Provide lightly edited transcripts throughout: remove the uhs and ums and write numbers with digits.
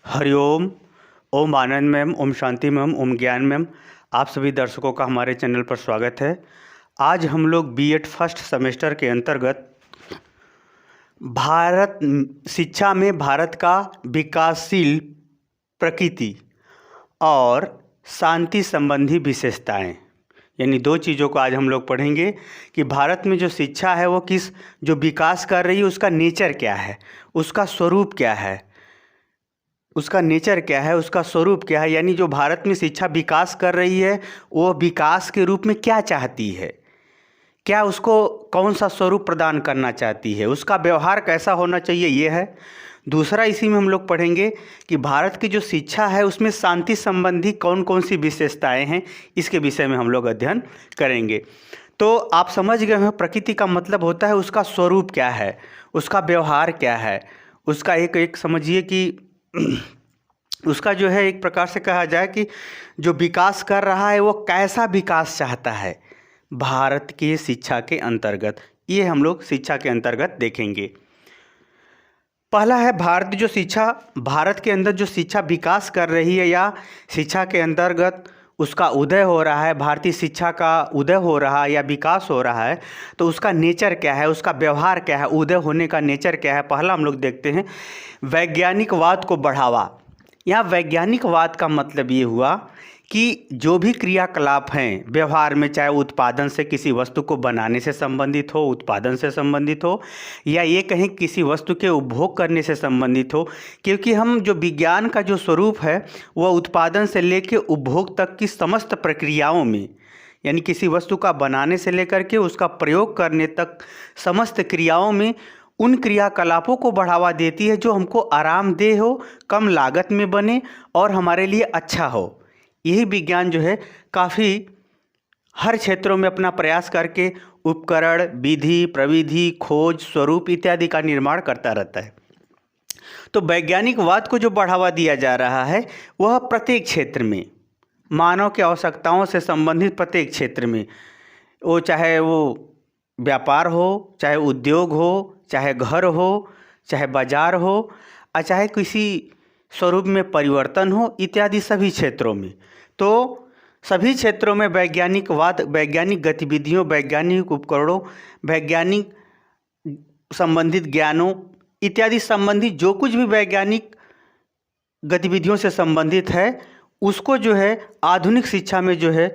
हरिओम। ओम आनंद ma'am, Om Shanti ma'am, ओम ज्ञान ma'am, आप सभी दर्शकों का हमारे चैनल पर स्वागत है। आज हम लोग बीएड फर्स्ट सेमेस्टर के अंतर्गत भारत शिक्षा में भारत का विकासशील प्रकृति और शांति संबंधी विशेषताएं, यानी दो चीज़ों को आज हम लोग पढ़ेंगे कि भारत में जो शिक्षा है वो जो विकास कर रही है उसका नेचर क्या है, उसका स्वरूप क्या है, उसका नेचर क्या है, उसका स्वरूप क्या है। यानी जो भारत में शिक्षा विकास कर रही है वो विकास के रूप में क्या चाहती है, क्या उसको कौन सा स्वरूप प्रदान करना चाहती है, उसका व्यवहार कैसा होना चाहिए, ये है। दूसरा इसी में हम लोग पढ़ेंगे कि भारत की जो शिक्षा है उसमें शांति संबंधी कौन कौन सी विशेषताएं हैं, इसके विषय में हम लोग अध्ययन करेंगे। तो आप समझ गए हैं, प्रकृति का मतलब होता है उसका स्वरूप क्या है, उसका व्यवहार क्या है, उसका एक समझिए कि उसका जो है एक प्रकार से कहा जाए कि जो विकास कर रहा है वो कैसा विकास चाहता है भारत की शिक्षा के अंतर्गत, ये हम लोग शिक्षा के अंतर्गत देखेंगे। पहला है भारत के अंदर जो शिक्षा विकास कर रही है या शिक्षा के अंतर्गत उसका उदय हो रहा है, भारतीय शिक्षा का उदय हो रहा है या विकास हो रहा है, तो उसका नेचर क्या है, उसका व्यवहार क्या है, उदय होने का नेचर क्या है। पहला हम लोग देखते हैं वैज्ञानिकवाद को बढ़ावा। यहाँ वैज्ञानिकवाद का मतलब ये हुआ कि जो भी क्रियाकलाप हैं व्यवहार में, चाहे उत्पादन से किसी वस्तु को बनाने से संबंधित हो, उत्पादन से संबंधित हो, या ये कहें किसी वस्तु के उपभोग करने से संबंधित हो, क्योंकि हम जो विज्ञान का जो स्वरूप है वह उत्पादन से लेकर उपभोग तक की समस्त प्रक्रियाओं में, यानी किसी वस्तु का बनाने से लेकर के उसका प्रयोग करने तक समस्त क्रियाओं में उन क्रियाकलापों को बढ़ावा देती है जो हमको आरामदेह हो, कम लागत में बने और हमारे लिए अच्छा हो। यही विज्ञान जो है काफ़ी हर क्षेत्रों में अपना प्रयास करके उपकरण, विधि, प्रविधि, खोज, स्वरूप इत्यादि का निर्माण करता रहता है। तो वैज्ञानिकवाद को जो बढ़ावा दिया जा रहा है वह प्रत्येक क्षेत्र में, मानव की आवश्यकताओं से संबंधित प्रत्येक क्षेत्र में, वो चाहे वो व्यापार हो, चाहे उद्योग हो, चाहे घर हो, चाहे बाजार हो, और चाहे किसी स्वरूप में परिवर्तन हो, इत्यादि सभी क्षेत्रों में। तो सभी क्षेत्रों में वैज्ञानिकवाद, वैज्ञानिक गतिविधियों, वैज्ञानिक उपकरणों, वैज्ञानिक संबंधित ज्ञानों इत्यादि संबंधित जो कुछ भी वैज्ञानिक गतिविधियों से संबंधित है उसको जो है आधुनिक शिक्षा में जो है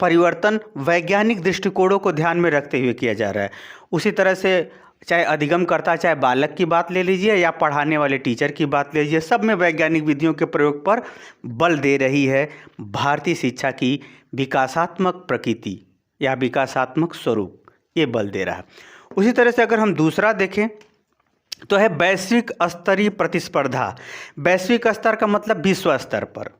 परिवर्तन वैज्ञानिक दृष्टिकोणों को ध्यान में रखते हुए किया जा रहा है। उसी तरह से चाहे अधिगमकर्ता, चाहे बालक की बात ले लीजिए या पढ़ाने वाले टीचर की बात ले लीजिए, सब में वैज्ञानिक विधियों के प्रयोग पर बल दे रही है भारतीय शिक्षा की विकासात्मक प्रकृति या विकासात्मक स्वरूप, ये बल दे रहा है। उसी तरह से अगर हम दूसरा देखें तो है वैश्विक स्तरीय प्रतिस्पर्धा। वैश्विक स्तर का मतलब विश्व स्तर पर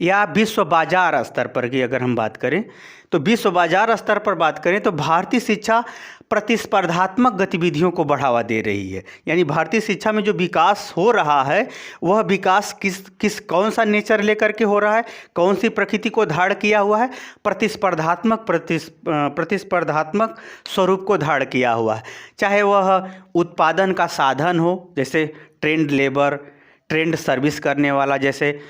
या विश्व बाजार स्तर पर की अगर हम बात करें तो विश्व बाजार स्तर पर बात करें तो भारतीय शिक्षा प्रतिस्पर्धात्मक गतिविधियों को बढ़ावा दे रही है। यानी भारतीय शिक्षा में जो विकास हो रहा है वह विकास कौन सा नेचर लेकर के हो रहा है, कौन सी प्रकृति को धारण किया हुआ है, प्रतिस्पर्धात्मक स्वरूप को धारण किया हुआ है। चाहे वह उत्पादन का साधन हो, जैसे ट्रेंड लेबर, ट्रेंड सर्विस करने वाला, जैसे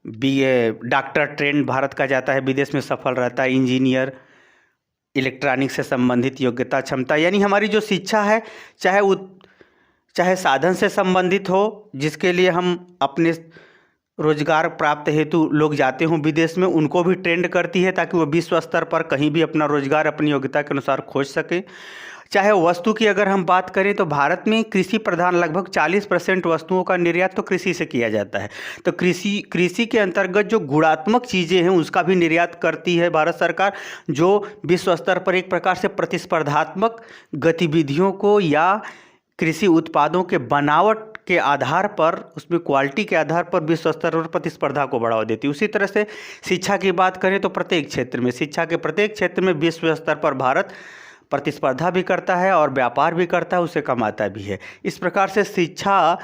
डॉक्टर ट्रेंड भारत का जाता है, विदेश में सफल रहता है, इंजीनियर, इलेक्ट्रॉनिक से संबंधित योग्यता क्षमता, यानी हमारी जो शिक्षा है चाहे साधन से संबंधित हो, जिसके लिए हम अपने रोजगार प्राप्त हेतु लोग जाते हों विदेश में, उनको भी ट्रेंड करती है ताकि वो विश्व स्तर पर कहीं भी अपना रोजगार अपनी योग्यता के अनुसार खोज सके। चाहे वस्तु की अगर हम बात करें तो भारत में कृषि प्रधान लगभग 40% वस्तुओं का निर्यात तो कृषि से किया जाता है। तो कृषि के अंतर्गत जो गुणात्मक चीज़ें हैं उसका भी निर्यात करती है भारत सरकार, जो विश्व स्तर पर एक प्रकार से प्रतिस्पर्धात्मक गतिविधियों को या कृषि उत्पादों के बनावट के आधार पर, उसमें क्वालिटी के आधार पर विश्व स्तर पर प्रतिस्पर्धा को बढ़ावा देती है। उसी तरह से शिक्षा की बात करें तो प्रत्येक क्षेत्र में, शिक्षा के प्रत्येक क्षेत्र में विश्व स्तर पर भारत प्रतिस्पर्धा भी करता है और व्यापार भी करता है, उसे कमाता भी है। इस प्रकार से शिक्षा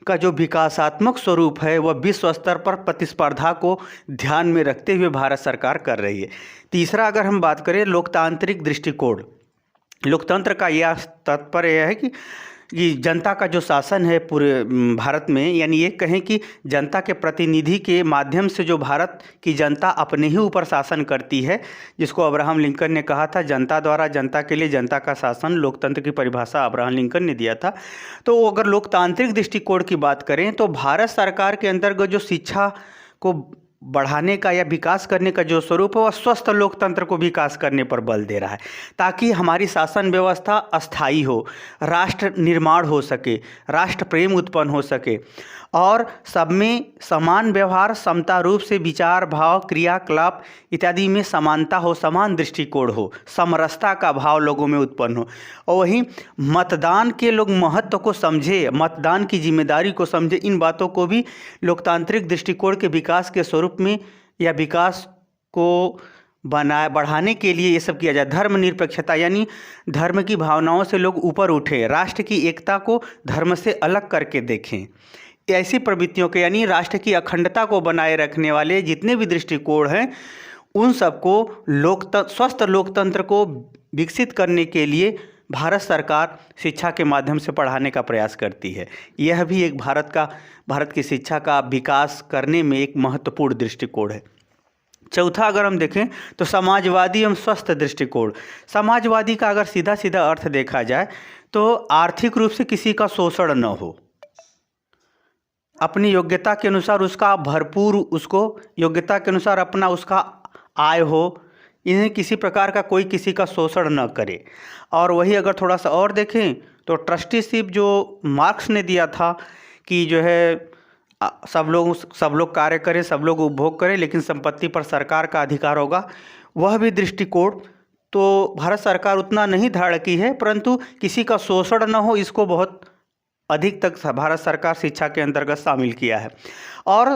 का जो विकासात्मक स्वरूप है वह विश्व स्तर पर प्रतिस्पर्धा को ध्यान में रखते हुए भारत सरकार कर रही है। तीसरा अगर हम बात करें लोकतांत्रिक दृष्टिकोण, लोकतंत्र का यह तात्पर्य है कि कि जनता का जो शासन है पूरे भारत में, यानी ये कहें कि जनता के प्रतिनिधि के माध्यम से जो भारत की जनता अपने ही ऊपर शासन करती है, जिसको अब्राहम लिंकन ने कहा था जनता द्वारा जनता के लिए जनता का शासन, लोकतंत्र की परिभाषा अब्राहम लिंकन ने दिया था। तो अगर लोकतांत्रिक दृष्टिकोण की बात करें तो भारत सरकार के अंतर्गत जो शिक्षा को बढ़ाने का या विकास करने का जो स्वरूप है वह स्वस्थ लोकतंत्र को विकास करने पर बल दे रहा है, ताकि हमारी शासन व्यवस्था अस्थायी हो, राष्ट्र निर्माण हो सके, राष्ट्र प्रेम उत्पन्न हो सके और सब में समान व्यवहार, समता रूप से विचार, भाव, क्रियाकलाप इत्यादि में समानता हो, समान दृष्टिकोण हो, समरसता का भाव लोगों में उत्पन्न हो और वहीं मतदान के लोग महत्व को समझे, मतदान की जिम्मेदारी को समझे। इन बातों को भी लोकतांत्रिक दृष्टिकोण के विकास के स्वरूप में या विकास को बढ़ाने के लिए ये सब किया जाए। धर्मनिरपेक्षता यानी धर्म की भावनाओं से लोग ऊपर उठे, राष्ट्र की एकता को धर्म से अलग करके देखें। ऐसी प्रवृत्तियों के यानी राष्ट्र की अखंडता को बनाए रखने वाले जितने भी दृष्टिकोण हैं उन सबको स्वस्थ लोकतंत्र को विकसित करने के लिए भारत सरकार शिक्षा के माध्यम से पढ़ाने का प्रयास करती है। यह भी एक भारत की शिक्षा का विकास करने में एक महत्वपूर्ण दृष्टिकोण है। चौथा अगर हम देखें तो समाजवादी एवं स्वस्थ दृष्टिकोण। समाजवादी का अगर सीधा सीधा अर्थ देखा जाए तो आर्थिक रूप से किसी का शोषण न हो, अपनी योग्यता के अनुसार उसका भरपूर, उसको योग्यता के अनुसार अपना उसका आय हो, इन्हें किसी प्रकार का कोई किसी का शोषण न करे। और वही अगर थोड़ा सा और देखें तो ट्रस्टीशिप जो मार्क्स ने दिया था कि जो है सब लोग कार्य करें, सब लोग उपभोग करें, लेकिन संपत्ति पर सरकार का अधिकार होगा, वह भी दृष्टिकोण तो भारत सरकार उतना नहीं धारण की है, परंतु किसी का शोषण न हो इसको बहुत अधिक तक भारत सरकार शिक्षा के अंतर्गत शामिल किया है। और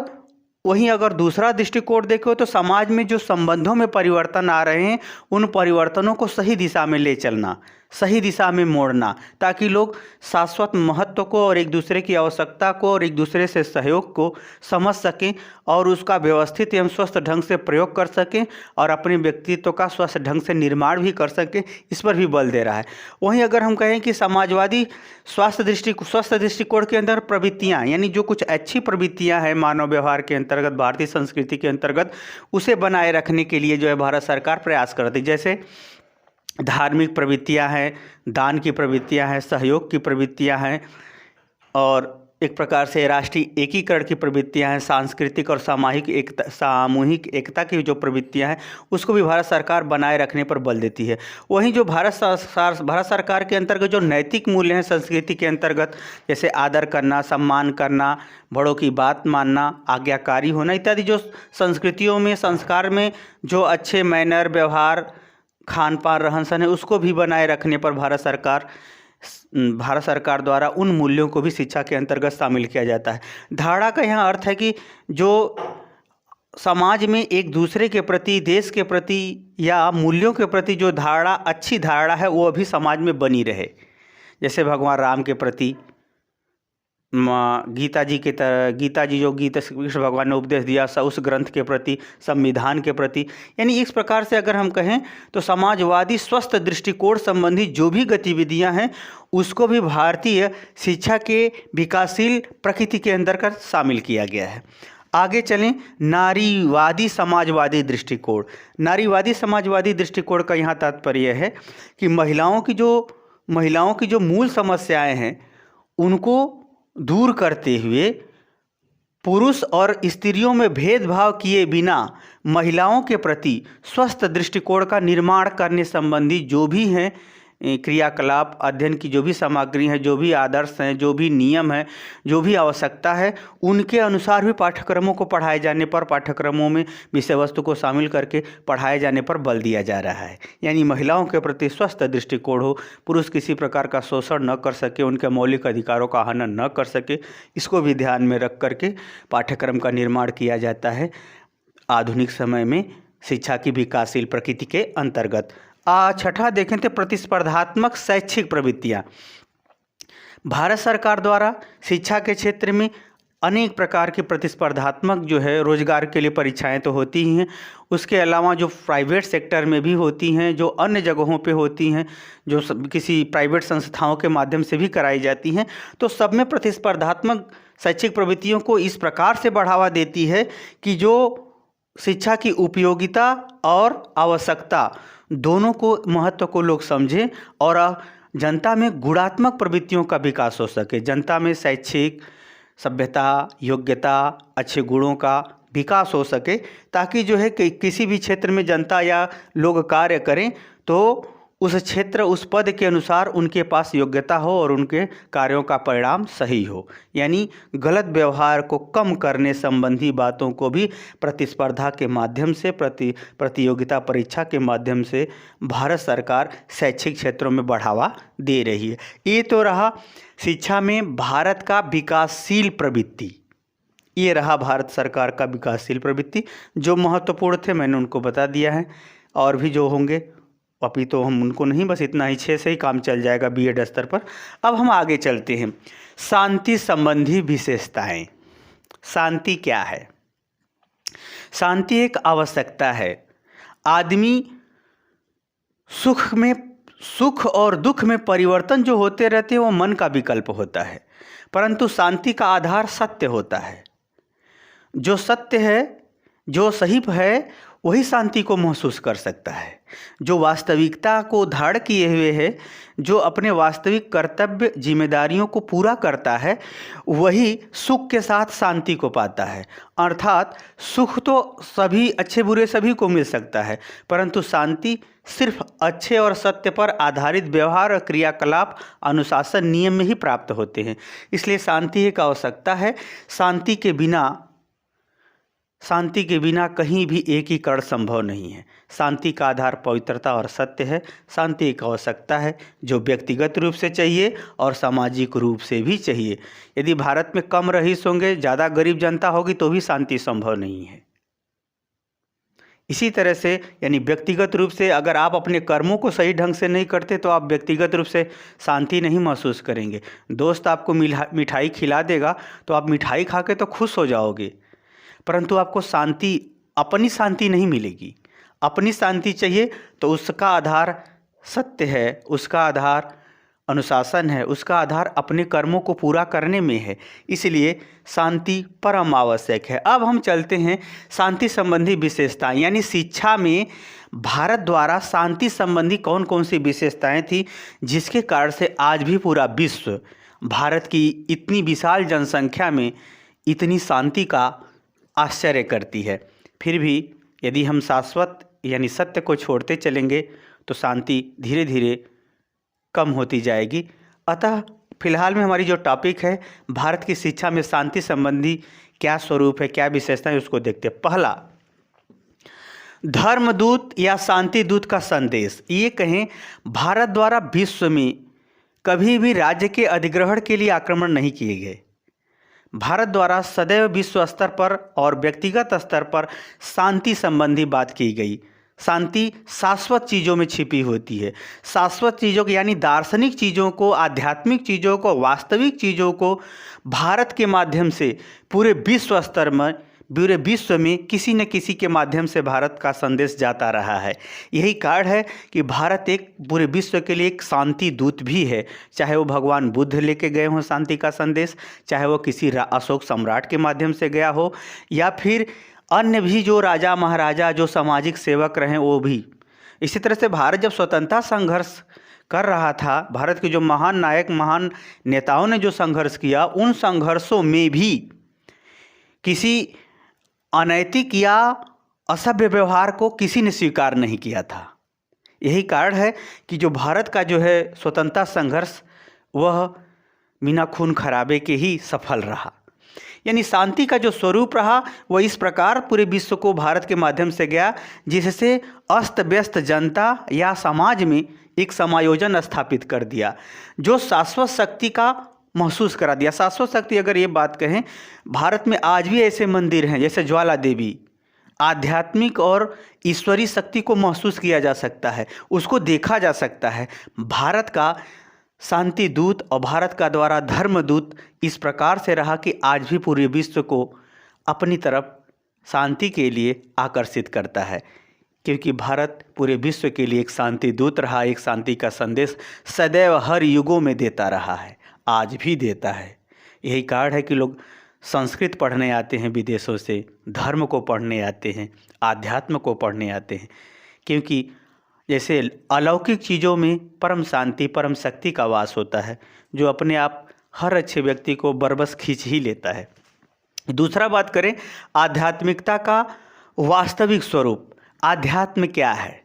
वहीं अगर दूसरा दृष्टिकोण देखो तो समाज में जो संबंधों में परिवर्तन आ रहे हैं उन परिवर्तनों को सही दिशा में ले चलना, सही दिशा में मोड़ना, ताकि लोग शाश्वत महत्व को और एक दूसरे की आवश्यकता को और एक दूसरे से सहयोग को समझ सकें और उसका व्यवस्थित एवं स्वस्थ ढंग से प्रयोग कर सकें और अपने व्यक्तित्व का स्वस्थ ढंग से निर्माण भी कर सकें, इस पर भी बल दे रहा है। वहीं अगर हम कहें कि समाजवादी स्वस्थ दृष्टिकोण के अंदर प्रवृत्तियाँ यानी जो कुछ अच्छी प्रवृत्तियाँ हैं मानव व्यवहार के अंतर्गत, भारतीय संस्कृति के अंतर्गत, उसे बनाए रखने के लिए जो है भारत सरकार प्रयास करती है। जैसे धार्मिक प्रवृत्तियां हैं, दान की प्रवृत्तियां हैं, सहयोग की प्रवृत्तियां हैं और एक प्रकार से राष्ट्रीय एकीकरण की प्रवृत्तियां हैं, सांस्कृतिक और सामूहिक एकता की जो प्रवृत्तियां हैं उसको भी भारत सरकार बनाए रखने पर बल देती है। वहीं जो भारत सरकार के अंतर्गत जो नैतिक मूल्य हैं संस्कृति के अंतर्गत, जैसे आदर करना, सम्मान करना, बड़ों की बात मानना, आज्ञाकारी होना इत्यादि जो संस्कृतियों में, संस्कार में जो अच्छे मैनर, व्यवहार, खान पान, रहन सहन है उसको भी बनाए रखने पर भारत सरकार द्वारा उन मूल्यों को भी शिक्षा के अंतर्गत शामिल किया जाता है। धारणा का यहाँ अर्थ है कि जो समाज में एक दूसरे के प्रति, देश के प्रति या मूल्यों के प्रति जो धारणा, अच्छी धारणा है वो भी समाज में बनी रहे। जैसे भगवान राम के प्रति, गीता जी जो कृष्ण भगवान ने उपदेश दिया उस ग्रंथ के प्रति, संविधान के प्रति, यानी इस प्रकार से अगर हम कहें तो समाजवादी स्वस्थ दृष्टिकोण संबंधी जो भी गतिविधियां हैं उसको भी भारतीय शिक्षा के विकासशील प्रकृति के अंतर्गत शामिल किया गया है। आगे चलें, नारीवादी समाजवादी दृष्टिकोण। नारीवादी समाजवादी दृष्टिकोण का यहाँ तात्पर्य है कि महिलाओं की जो मूल समस्याएं हैं उनको दूर करते हुए पुरुष और स्त्रियों में भेदभाव किए बिना महिलाओं के प्रति स्वस्थ दृष्टिकोण का निर्माण करने संबंधी जो भी हैं क्रियाकलाप, अध्ययन की जो भी सामग्री है, जो भी आदर्श हैं, जो भी नियम है, जो भी आवश्यकता है, उनके अनुसार भी पाठ्यक्रमों को पढ़ाए जाने पर, पाठ्यक्रमों में विषय वस्तु को शामिल करके पढ़ाए जाने पर बल दिया जा रहा है। यानी महिलाओं के प्रति स्वस्थ दृष्टिकोण हो, पुरुष किसी प्रकार का शोषण न कर सके, उनके मौलिक अधिकारों का हनन न कर सके, इसको भी ध्यान में रख करके पाठ्यक्रम का निर्माण किया जाता है आधुनिक समय में शिक्षा की विकासशील प्रकृति के अंतर्गत। छठा देखें तो प्रतिस्पर्धात्मक शैक्षिक प्रवृत्तियाँ। भारत सरकार द्वारा शिक्षा के क्षेत्र में अनेक प्रकार के प्रतिस्पर्धात्मक जो है रोजगार के लिए परीक्षाएं तो होती ही हैं, उसके अलावा जो प्राइवेट सेक्टर में भी होती हैं, जो अन्य जगहों पे होती हैं, जो किसी प्राइवेट संस्थाओं के माध्यम से भी कराई जाती हैं। तो सब में प्रतिस्पर्धात्मक शैक्षिक प्रवृत्तियों को इस प्रकार से बढ़ावा देती है कि जो शिक्षा की उपयोगिता और आवश्यकता दोनों को महत्व को लोग समझें और जनता में गुणात्मक प्रवृत्तियों का विकास हो सके, जनता में शैक्षिक सभ्यता, योग्यता, अच्छे गुणों का विकास हो सके, ताकि जो है कि किसी भी क्षेत्र में जनता या लोग कार्य करें तो उस क्षेत्र, उस पद के अनुसार उनके पास योग्यता हो और उनके कार्यों का परिणाम सही हो। यानी गलत व्यवहार को कम करने संबंधी बातों को भी प्रतिस्पर्धा के माध्यम से, प्रतियोगिता परीक्षा के माध्यम से भारत सरकार शैक्षिक क्षेत्रों में बढ़ावा दे रही है। ये तो रहा शिक्षा में भारत का विकासशील प्रवृत्ति, ये रहा भारत सरकार का विकासशील प्रवृत्ति। जो महत्वपूर्ण थे मैंने उनको बता दिया है, और भी जो होंगे अभी तो हम उनको नहीं, बस इतना ही 6 से ही काम चल जाएगा बीएड स्तर पर। अब हम आगे चलते हैं। शांति संबंधी विशेषताएं। शांति क्या है? शांति एक आवश्यकता है। आदमी सुख और दुख में परिवर्तन जो होते रहते हैं वो मन का विकल्प होता है, परंतु शांति का आधार सत्य होता है। जो सत्य है, जो सही है, वही शांति को महसूस कर सकता है। जो वास्तविकता को धारण किए हुए है, जो अपने वास्तविक कर्तव्य जिम्मेदारियों को पूरा करता है, वही सुख के साथ शांति को पाता है। अर्थात सुख तो सभी, अच्छे बुरे सभी को मिल सकता है, परंतु शांति सिर्फ अच्छे और सत्य पर आधारित व्यवहार और क्रियाकलाप, अनुशासन, नियम में ही प्राप्त होते हैं। इसलिए शांति एक आवश्यकता है। शांति के बिना कहीं भी एकीकरण संभव नहीं है। शांति का आधार पवित्रता और सत्य है। शांति एक आवश्यकता है जो व्यक्तिगत रूप से चाहिए और सामाजिक रूप से भी चाहिए। यदि भारत में कम रईस होंगे, ज़्यादा गरीब जनता होगी, तो भी शांति संभव नहीं है। इसी तरह से यानी व्यक्तिगत रूप से अगर आप अपने कर्मों को सही ढंग से नहीं करते तो आप व्यक्तिगत रूप से शांति नहीं महसूस करेंगे। दोस्त आपको मिठाई खिला देगा तो आप मिठाई खा के तो खुश हो जाओगे, परंतु आपको अपनी शांति नहीं मिलेगी। अपनी शांति चाहिए तो उसका आधार सत्य है, उसका आधार अनुशासन है, उसका आधार अपने कर्मों को पूरा करने में है। इसलिए शांति परम आवश्यक है। अब हम चलते हैं शांति संबंधी विशेषताएं, यानी शिक्षा में भारत द्वारा शांति संबंधी कौन कौन सी विशेषताएं थी जिसके कारण से आज भी पूरा विश्व भारत की इतनी विशाल जनसंख्या में इतनी शांति का आश्चर्य करती है। फिर भी यदि हम शाश्वत यानी सत्य को छोड़ते चलेंगे तो शांति धीरे धीरे कम होती जाएगी। अतः फिलहाल में हमारी जो टॉपिक है भारत की शिक्षा में शांति संबंधी क्या स्वरूप है, क्या विशेषता है, उसको देखते हैं। पहला, धर्मदूत या शांति दूत का संदेश। ये कहें भारत द्वारा विश्व में कभी भी राज्य के अधिग्रहण के लिए आक्रमण नहीं किए गए। भारत द्वारा सदैव विश्व स्तर पर और व्यक्तिगत स्तर पर शांति संबंधी बात की गई। शांति शाश्वत चीज़ों में छिपी होती है। शाश्वत चीज़ों को यानी दार्शनिक चीज़ों को, आध्यात्मिक चीज़ों को, वास्तविक चीज़ों को भारत के माध्यम से पूरे विश्व स्तर में, पूरे विश्व में किसी न किसी के माध्यम से भारत का संदेश जाता रहा है। यही कारण है कि भारत एक पूरे विश्व के लिए एक शांति दूत भी है। चाहे वो भगवान बुद्ध लेके गए हों शांति का संदेश, चाहे वो किसी अशोक सम्राट के माध्यम से गया हो, या फिर अन्य भी जो राजा महाराजा जो सामाजिक सेवक रहे वो भी। इसी तरह से भारत जब स्वतंत्रता संघर्ष कर रहा था, भारत के जो महान नायक, महान नेताओं ने जो संघर्ष किया, उन संघर्षों में भी किसी अनैतिक या असभ्य व्यवहार को किसी ने स्वीकार नहीं किया था। यही कारण है कि जो भारत का जो है स्वतंत्रता संघर्ष वह बिना खून खराबे के ही सफल रहा। यानी शांति का जो स्वरूप रहा वह इस प्रकार पूरे विश्व को भारत के माध्यम से गया, जिससे अस्त व्यस्त जनता या समाज में एक समायोजन स्थापित कर दिया, जो शाश्वत शक्ति का महसूस करा दिया। शाश्वत शक्ति अगर ये बात कहें, भारत में आज भी ऐसे मंदिर हैं जैसे ज्वाला देवी, आध्यात्मिक और ईश्वरीय शक्ति को महसूस किया जा सकता है, उसको देखा जा सकता है। भारत का शांति दूत और भारत का द्वारा धर्म दूत इस प्रकार से रहा कि आज भी पूरे विश्व को अपनी तरफ शांति के लिए आकर्षित करता है, क्योंकि भारत पूरे विश्व के लिए एक शांति दूत रहा, एक शांति का संदेश सदैव हर युगों में देता रहा है, आज भी देता है। यही कारण है कि लोग संस्कृत पढ़ने आते हैं विदेशों से, धर्म को पढ़ने आते हैं, आध्यात्म को पढ़ने आते हैं, क्योंकि जैसे अलौकिक चीज़ों में परम शांति परम शक्ति का वास होता है, जो अपने आप हर अच्छे व्यक्ति को बरबस खींच ही लेता है। दूसरा बात करें आध्यात्मिकता का वास्तविक स्वरूप, आध्यात्म क्या है?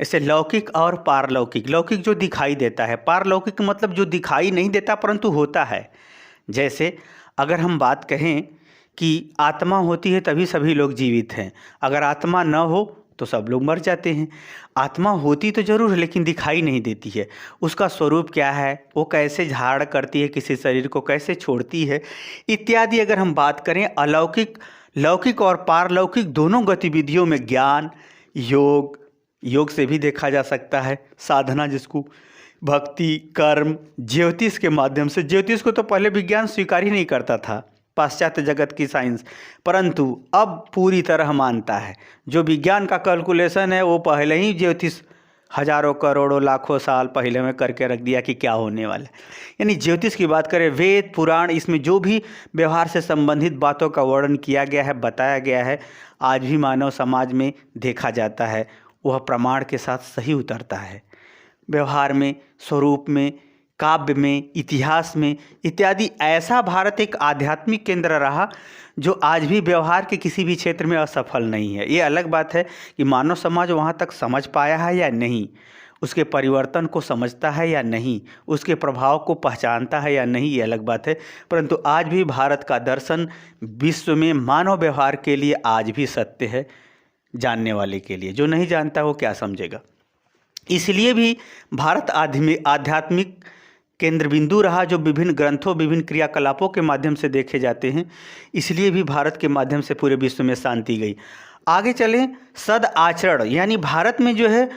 ऐसे लौकिक और पारलौकिक। लौकिक जो दिखाई देता है, पारलौकिक मतलब जो दिखाई नहीं देता परंतु होता है। जैसे अगर हम बात कहें कि आत्मा होती है तभी सभी लोग जीवित हैं, अगर आत्मा न हो तो सब लोग मर जाते हैं। आत्मा होती तो जरूर है लेकिन दिखाई नहीं देती है। उसका स्वरूप क्या है, वो कैसे झाड़ करती है, किसी शरीर को कैसे छोड़ती है, इत्यादि अगर हम बात करें अलौकिक, लौकिक और पारलौकिक दोनों गतिविधियों में ज्ञान, योग से भी देखा जा सकता है, साधना जिसको भक्ति, कर्म, ज्योतिष के माध्यम से। ज्योतिष को तो पहले विज्ञान स्वीकार ही नहीं करता था, पाश्चात्य जगत की साइंस, परंतु अब पूरी तरह मानता है। जो विज्ञान का कैलकुलेशन है वो पहले ही ज्योतिष हजारों करोड़ों लाखों साल पहले में करके रख दिया कि क्या होने वाला है। यानी ज्योतिष की बात करें, वेद पुराण, इसमें जो भी व्यवहार से संबंधित बातों का वर्णन किया गया है, बताया गया है, आज भी मानव समाज में देखा जाता है, वह प्रमाण के साथ सही उतरता है। व्यवहार में, स्वरूप में, काव्य में, इतिहास में इत्यादि ऐसा भारत एक आध्यात्मिक केंद्र रहा जो आज भी व्यवहार के किसी भी क्षेत्र में असफल नहीं है। ये अलग बात है कि मानव समाज वहाँ तक समझ पाया है या नहीं, उसके परिवर्तन को समझता है या नहीं, उसके प्रभाव को पहचानता है या नहीं, ये अलग बात है। परंतु आज भी भारत का दर्शन विश्व में मानव व्यवहार के लिए आज भी सत्य है, जानने वाले के लिए। जो नहीं जानता वो क्या समझेगा। इसलिए भी भारत आध्यात्मिक केंद्र बिंदु रहा, जो विभिन्न ग्रंथों, विभिन्न क्रियाकलापों के माध्यम से देखे जाते हैं। इसलिए भी भारत के माध्यम से पूरे विश्व में शांति गई। आगे चलें, सद आचरण, यानी भारत में जो है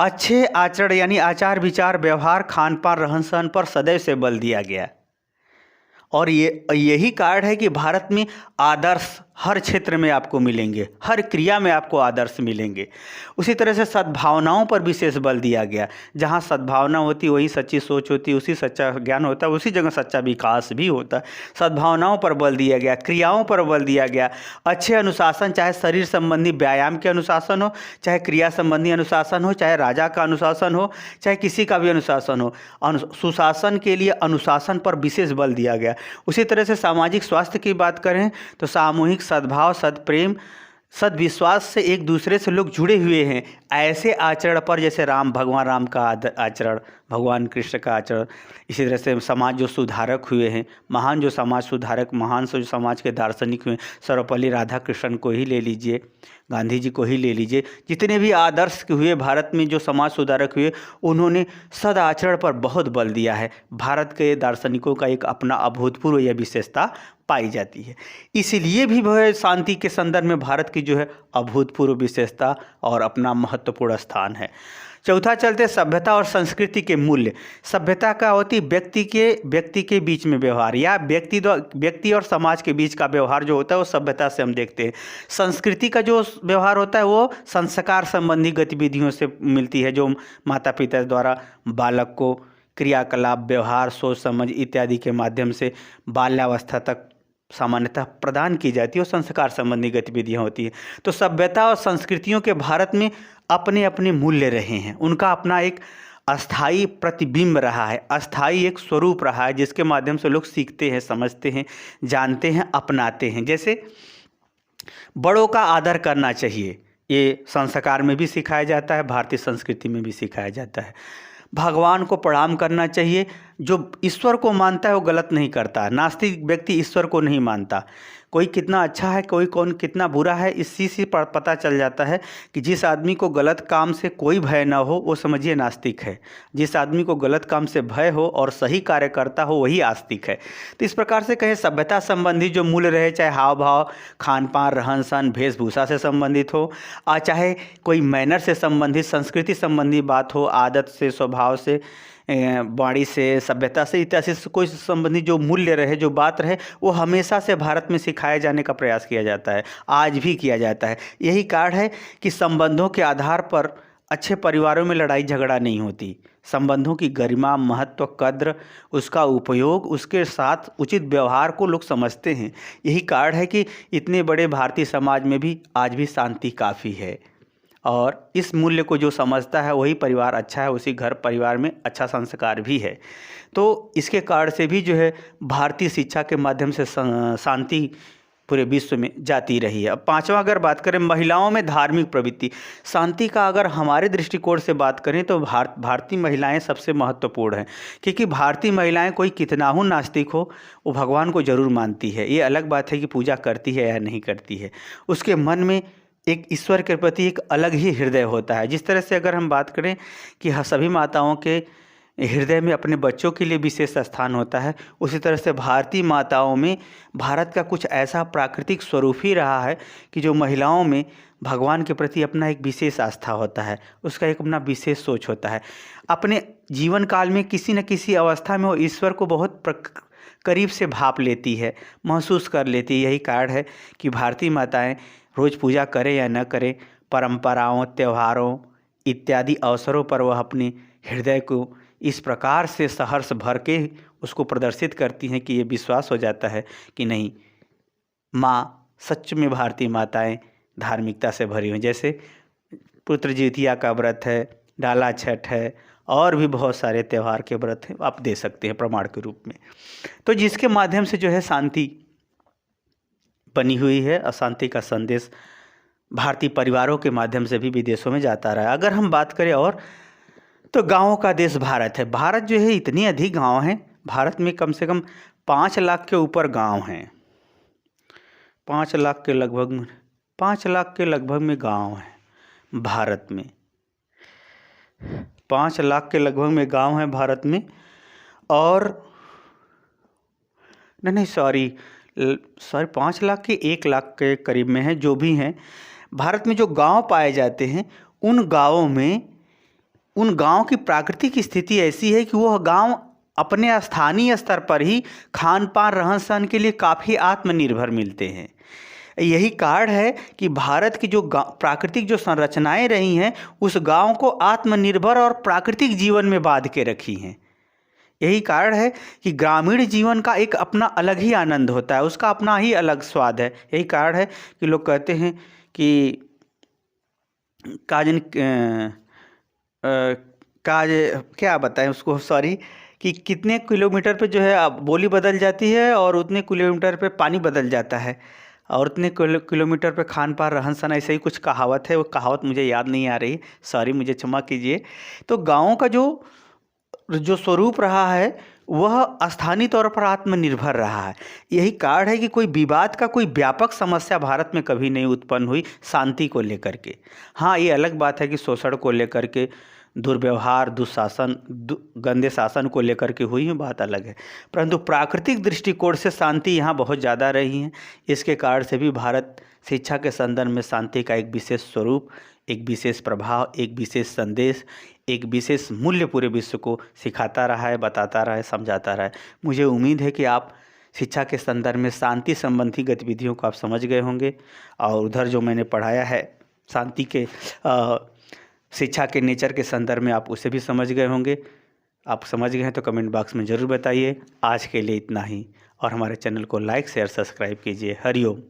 अच्छे आचरण यानी आचार विचार, व्यवहार, खान पान, रहन सहन पर सदैव से बल दिया गया। और यही कारण है कि भारत में आदर्श हर क्षेत्र में आपको मिलेंगे, हर क्रिया में आपको आदर्श मिलेंगे। उसी तरह से सद्भावनाओं पर विशेष बल दिया गया। जहाँ सद्भावना होती वही सच्ची सोच होती, उसी सच्चा ज्ञान होता है, उसी जगह सच्चा विकास भी होता है। सद्भावनाओं पर बल दिया गया, क्रियाओं पर बल दिया गया। अच्छे अनुशासन, चाहे शरीर संबंधी व्यायाम के अनुशासन हो, चाहे क्रिया संबंधी अनुशासन हो, चाहे राजा का अनुशासन हो, चाहे किसी का भी अनुशासन हो, सुशासन के लिए अनुशासन पर विशेष बल दिया गया। उसी तरह से सामाजिक स्वास्थ्य की बात करें तो सामूहिक सद्भाव, सद्प्रेम, सद्विश्वास से एक दूसरे से लोग जुड़े हुए हैं। ऐसे आचरण पर, जैसे भगवान राम का आचरण, भगवान कृष्ण का आचरण, इसी तरह से समाज जो सुधारक हुए हैं, महान जो समाज सुधारक, महान जो समाज के दार्शनिक हुए, सर्वपल्ली राधाकृष्णन को ही ले लीजिए, गांधी जी को ही ले लीजिए, जितने भी आदर्श हुए भारत में जो समाज सुधारक हुए, उन्होंने सदाचरण पर बहुत बल दिया है। भारत के दार्शनिकों का एक अपना अभूतपूर्व यह विशेषता पाई जाती है। इसलिए भी शांति के संदर्भ में भारत की जो है अभूतपूर्व विशेषता और अपना महत्वपूर्ण स्थान है। चौथा चलते सभ्यता और संस्कृति के मूल्य। सभ्यता का होती व्यक्ति के बीच में व्यवहार, या व्यक्ति और समाज के बीच का व्यवहार जो होता है वो सभ्यता से हम देखते हैं। संस्कृति का जो व्यवहार होता है वो संस्कार संबंधी गतिविधियों से मिलती है, जो माता पिता द्वारा बालक को क्रियाकलाप, व्यवहार, सोच समझ इत्यादि के माध्यम से बाल्यावस्था तक सामान्यतः प्रदान की जाती है, और संस्कार संबंधी गतिविधियाँ होती हैं। तो सभ्यता और संस्कृतियों के भारत में अपने अपने मूल्य रहे हैं, उनका अपना एक अस्थाई प्रतिबिंब रहा है, अस्थाई एक स्वरूप रहा है, जिसके माध्यम से लोग सीखते हैं, समझते हैं, जानते हैं, अपनाते हैं। जैसे बड़ों का आदर करना चाहिए, ये संस्कार में भी सिखाया जाता है, भारतीय संस्कृति में भी सिखाया जाता है। भगवान को प्रणाम करना चाहिए, जो ईश्वर को मानता है वो गलत नहीं करता। नास्तिक व्यक्ति ईश्वर को नहीं मानता। कोई कितना अच्छा है, कौन कितना बुरा है, इसी से पता चल जाता है कि जिस आदमी को गलत काम से कोई भय ना हो वो समझिए नास्तिक है। जिस आदमी को गलत काम से भय हो और सही कार्य करता हो वही आस्तिक है। तो इस प्रकार से कहें सभ्यता संबंधी जो मूल्य रहे, चाहे हाव भाव, खान पान, रहन सहन, वेशभूषा से संबंधित हो, चाहे कोई मैनर से संबंधित, संस्कृति संबंधी बात हो, आदत से, स्वभाव से, वाणी से, सभ्यता से, इत्यादि से कोई संबंधी जो मूल्य रहे, जो बात रहे, वो हमेशा से भारत में सिखाए जाने का प्रयास किया जाता है, आज भी किया जाता है। यही कारण है कि संबंधों के आधार पर अच्छे परिवारों में लड़ाई झगड़ा नहीं होती। संबंधों की गरिमा, महत्व, कद्र, उसका उपयोग, उसके साथ उचित व्यवहार को लोग समझते हैं। यही कारण है कि इतने बड़े भारतीय समाज में भी आज भी शांति काफ़ी है, और इस मूल्य को जो समझता है वही परिवार अच्छा है, उसी घर परिवार में अच्छा संस्कार भी है। तो इसके कारण से भी जो है भारतीय शिक्षा के माध्यम से शांति पूरे विश्व में जाती रही है। अब पांचवा अगर बात करें, महिलाओं में धार्मिक प्रवृत्ति। शांति का अगर हमारे दृष्टिकोण से बात करें तो भारतीय महिलाएं सबसे महत्वपूर्ण हैं, क्योंकि भारतीय महिलाएं कोई कितना हो नास्तिक हो, वो भगवान को जरूर मानती है। ये अलग बात है कि पूजा करती है या नहीं करती है, उसके मन में एक ईश्वर के प्रति एक अलग ही हृदय होता है। जिस तरह से अगर हम बात करें कि सभी माताओं के हृदय में अपने बच्चों के लिए विशेष स्थान होता है, उसी तरह से भारतीय माताओं में भारत का कुछ ऐसा प्राकृतिक स्वरूप ही रहा है कि जो महिलाओं में भगवान के प्रति अपना एक विशेष आस्था होता है, उसका एक अपना विशेष सोच होता है। अपने जीवन काल में किसी न किसी अवस्था में वो ईश्वर को बहुत करीब से भाप लेती है, महसूस कर लेती है। यही कारण है कि भारतीय माताएँ रोज़ पूजा करें या न करें, परंपराओं, त्योहारों इत्यादि अवसरों पर वह अपने हृदय को इस प्रकार से सहर्ष भर के उसको प्रदर्शित करती हैं कि ये विश्वास हो जाता है कि नहीं, माँ सच में भारतीय माताएं धार्मिकता से भरी हुई। जैसे पुत्र जितिया का व्रत है, डाला छठ है, और भी बहुत सारे त्यौहार के व्रत हैं, आप दे सकते हैं प्रमाण के रूप में। तो जिसके माध्यम से जो है शांति बनी हुई है, अशांति का संदेश भारतीय परिवारों के माध्यम से भी विदेशों में जाता रहा है। अगर हम बात करें और तो गाँवों का देश भारत है। भारत जो है इतनी अधिक गांव हैं, भारत में कम से कम 5 लाख के ऊपर गांव हैं। 5 लाख के लगभग 5 लाख के लगभग में गांव हैं भारत में। 5 लाख के लगभग में गांव हैं भारत में। और नहीं सॉरी 5 लाख के 1 लाख के करीब में हैं। जो भी हैं भारत में जो गांव पाए जाते हैं, उन गांव की प्राकृतिक स्थिति ऐसी है कि वह गांव अपने स्थानीय स्तर पर ही खान पान, रहन सहन के लिए काफ़ी आत्मनिर्भर मिलते हैं। यही कारण है कि भारत की जो प्राकृतिक जो संरचनाएं रही हैं, उस गांव को आत्मनिर्भर और प्राकृतिक जीवन में बांध के रखी हैं। यही कारण है कि ग्रामीण जीवन का एक अपना अलग ही आनंद होता है, उसका अपना ही अलग स्वाद है। यही कारण है कि लोग कहते हैं कि क्या बताएं उसको, सॉरी, कि कितने किलोमीटर पे जो है अब बोली बदल जाती है और उतने किलोमीटर पे पानी बदल जाता है, और उतने किलोमीटर पे खान पान, रहन सहन, ऐसे ही कुछ कहावत है। वो कहावत मुझे याद नहीं आ रही, सॉरी, मुझे क्षमा कीजिए। तो गाँव का जो स्वरूप रहा है वह स्थानीय तौर पर आत्मनिर्भर रहा है। यही कारण है कि कोई विवाद का कोई व्यापक समस्या भारत में कभी नहीं उत्पन्न हुई शांति को लेकर के। हाँ, ये अलग बात है कि शोषण को लेकर के, दुर्व्यवहार, दुशासन, गंदे शासन को लेकर के हुई है, बात अलग है। परंतु प्राकृतिक दृष्टिकोण से शांति यहाँ बहुत ज़्यादा रही है। इसके कारण से भी भारत शिक्षा के संदर्भ में शांति का एक विशेष स्वरूप, एक विशेष प्रभाव, एक विशेष संदेश, एक विशेष मूल्य पूरे विश्व को सिखाता रहा है, बताता रहा है, समझाता रहा है। मुझे उम्मीद है कि आप शिक्षा के संदर्भ में शांति संबंधी गतिविधियों को आप समझ गए होंगे, और उधर जो मैंने पढ़ाया है शांति के शिक्षा के नेचर के संदर्भ में आप उसे भी समझ गए होंगे। आप समझ गए हैं तो कमेंट बॉक्स में ज़रूर बताइए। आज के लिए इतना ही, और हमारे चैनल को लाइक, शेयर, सब्सक्राइब कीजिए। हरिओम।